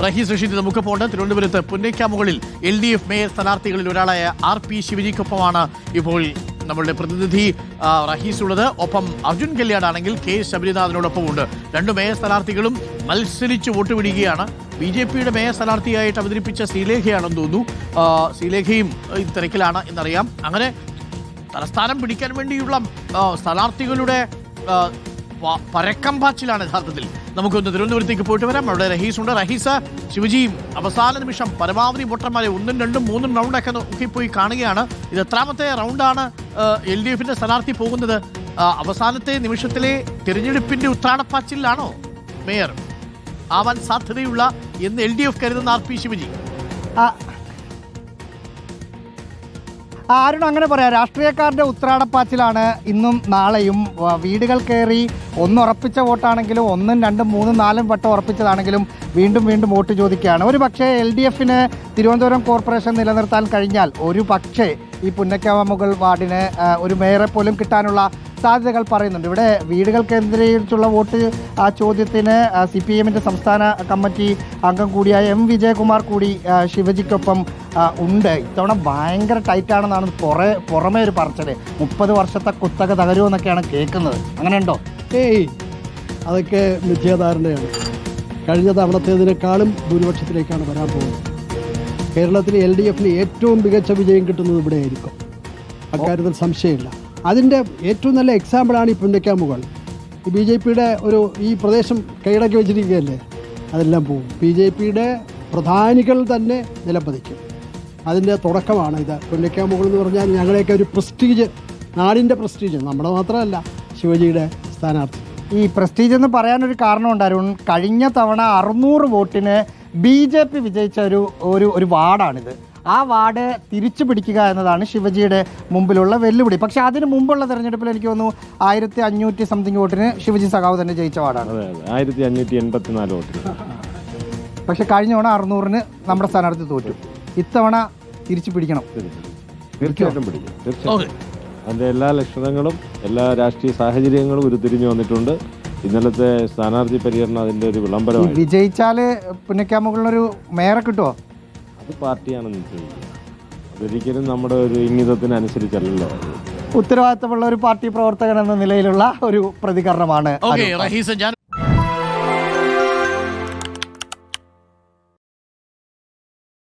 റഹീസ് റഷീദ് നമുക്ക് പോകേണ്ട തിരുവനന്തപുരത്ത് പുന്നയ്ക്കാമുകളിൽ LDF മേയർ സ്ഥാനാർത്ഥികളിൽ ഒരാളായ RP ശിവജിക്കൊപ്പമാണ് ഇപ്പോൾ നമ്മളുടെ പ്രതിനിധി റഹീസ് ഉള്ളത്. ഒപ്പം അർജുൻ കല്യാണാണെങ്കിൽ K ശബരിനാഥിനോടൊപ്പം ഉണ്ട്. രണ്ടു മേയർ സ്ഥാനാർത്ഥികളും മത്സരിച്ച് വോട്ട് പിടിക്കുകയാണ്. BJPയുടെ മേയർ സ്ഥാനാർത്ഥിയായിട്ട് അവതരിപ്പിച്ച ശ്രീലേഖയാണെന്ന് തോന്നുന്നു. ശ്രീലേഖയും തിരക്കിലാണ് എന്നറിയാം. അങ്ങനെ തലസ്ഥാനം പിടിക്കാൻ വേണ്ടിയുള്ള സ്ഥാനാർത്ഥികളുടെ പരക്കം പാച്ചിലാണ് യഥാർത്ഥത്തിൽ. നമുക്കൊന്ന് തിരുവനന്തപുരത്തേക്ക് പോയിട്ട് വരാം. അവിടെ റഹീസ് ഉണ്ട്. റഹീസ്, ശിവജിയും അവസാന നിമിഷം പരമാവധി വോട്ടർമാരെ 1ഉം 2ഉം 3ഉം റൗണ്ടൊക്കെ നോക്കിപ്പോയി കാണുകയാണ്. ഇത് എത്രാമത്തെ റൗണ്ടാണ് LDFന്റെ സ്ഥാനാർത്ഥി പോകുന്നത്? അവസാനത്തെ നിമിഷത്തിലെ തിരഞ്ഞെടുപ്പിന്റെ ഉത്രാടപ്പാച്ചിലാണോ മേയർ ആവാൻ സാധ്യതയുള്ള എന്ന് LDF കരുതുന്ന RP ശിവജി? ആരും അങ്ങനെ പറയാം. രാഷ്ട്രീയക്കാരുടെ ഉത്രാടപ്പാച്ചിലാണ് ഇന്നും നാളെയും. വീടുകൾ കയറി ഉറപ്പിച്ച വോട്ടാണെങ്കിലും 1ഉം 2ഉം 3ഉം 4ഉം വട്ടം ഉറപ്പിച്ചതാണെങ്കിലും വീണ്ടും വീണ്ടും വോട്ട് ചോദിക്കുകയാണ്. ഒരു പക്ഷേ LDFന് തിരുവനന്തപുരം കോർപ്പറേഷൻ നിലനിർത്താൻ കഴിഞ്ഞാൽ ഒരു പക്ഷേ ഈ പുന്നയ്ക്കാമുകൾ വാർഡിന് ഒരു മേയറെ പോലും കിട്ടാനുള്ള സാധ്യതകൾ പറയുന്നുണ്ട്. ഇവിടെ വീടുകൾ കേന്ദ്രീകരിച്ചുള്ള വോട്ട് ചോദ്യത്തിന് CPMന്റെ സംസ്ഥാന കമ്മിറ്റി അംഗം കൂടിയായ M വിജയകുമാർ കൂടി ശിവജിക്കൊപ്പം ഉണ്ട്. ഇത്തവണ ഭയങ്കര ടൈറ്റാണെന്നാണ് പുറമേ ഒരു പറച്ചത്. 30 വർഷത്തെ കുത്തക തകരുമെന്നൊക്കെയാണ് കേൾക്കുന്നത്. അങ്ങനെയുണ്ടോ? അതൊക്കെ മിഥ്യാധാരണയാണ്. കഴിഞ്ഞ തവണത്തേതിനേക്കാളും ഭൂരിപക്ഷത്തിലേക്കാണ് വരാൻ പോകുന്നത്. കേരളത്തിൽ LDFന് ഏറ്റവും മികച്ച വിജയം കിട്ടുന്നത് ഇവിടെ ആയിരിക്കും. അക്കാര്യത്തിൽ സംശയമില്ല. അതിൻ്റെ ഏറ്റവും നല്ല എക്സാമ്പിളാണ് ഈ പുന്നയ്ക്കാമുകൾ. ഈ BJPയുടെ ഈ പ്രദേശം കൈയടക്കി വെച്ചിരിക്കുകയല്ലേ, അതെല്ലാം പോകും. BJPയുടെ പ്രധാനികൾ തന്നെ നിലപ്പതിക്കും. അതിൻ്റെ തുടക്കമാണ് ഇത്. പുന്നയ്ക്കാമുകൾ എന്ന് പറഞ്ഞാൽ ഞങ്ങളെയൊക്കെ ഒരു പ്രസ്റ്റീജ്, നാടിൻ്റെ പ്രസ്റ്റീജ്, നമ്മുടെ മാത്രമല്ല ശിവജിയുടെ സ്ഥാനാർത്ഥി. ഈ പ്രസ്റ്റീജ് എന്ന് പറയാനൊരു കാരണമുണ്ടായിരുന്നു. കഴിഞ്ഞ തവണ 600 വോട്ടിന് BJP വിജയിച്ച ഒരു വാർഡാണിത്. ആ വാർഡ് തിരിച്ചു പിടിക്കുക എന്നതാണ് ശിവജിയുടെ മുമ്പിലുള്ള വെല്ലുവിളി. പക്ഷേ അതിന് മുമ്പുള്ള തെരഞ്ഞെടുപ്പിൽ എനിക്ക് തോന്നുന്നു 1500 സംതിങ് വോട്ടിന് ശിവജി സഖാവ് തന്നെ ജയിച്ച വാർഡാണ്. 1584 വോട്ടിന്. പക്ഷെ കഴിഞ്ഞ തവണ 600-ന് നമ്മുടെ സ്ഥാനാർത്ഥി തോറ്റു. ഇത്തവണ തിരിച്ചു പിടിക്കണം. തീർച്ചയായിട്ടും പിടിക്കും. തീർച്ചയായിട്ടും അതിൻ്റെ എല്ലാ ലക്ഷണങ്ങളും എല്ലാ രാഷ്ട്രീയ സാഹചര്യങ്ങളും ഉരുത്തിരിഞ്ഞു വന്നിട്ടുണ്ട്. ഇന്നലത്തെ സ്ഥാനാർത്ഥി പര്യടനം അതിൻ്റെ ഒരു വിളംബരമാണ്. വിജയിച്ചാൽ പുന്നയ്ക്കാമുകളിലൊരു മേയറെ കിട്ടുമോ? അത് പാർട്ടിയാണ് നിശ്ചയിക്കുന്നത്. അതൊരിക്കലും നമ്മുടെ ഒരു ഇംഗിതത്തിനനുസരിച്ചല്ലോ. ഉത്തരവാദിത്തമുള്ള ഒരു പാർട്ടി പ്രവർത്തകൻ എന്ന നിലയിലുള്ള ഒരു പ്രതികരണമാണ്.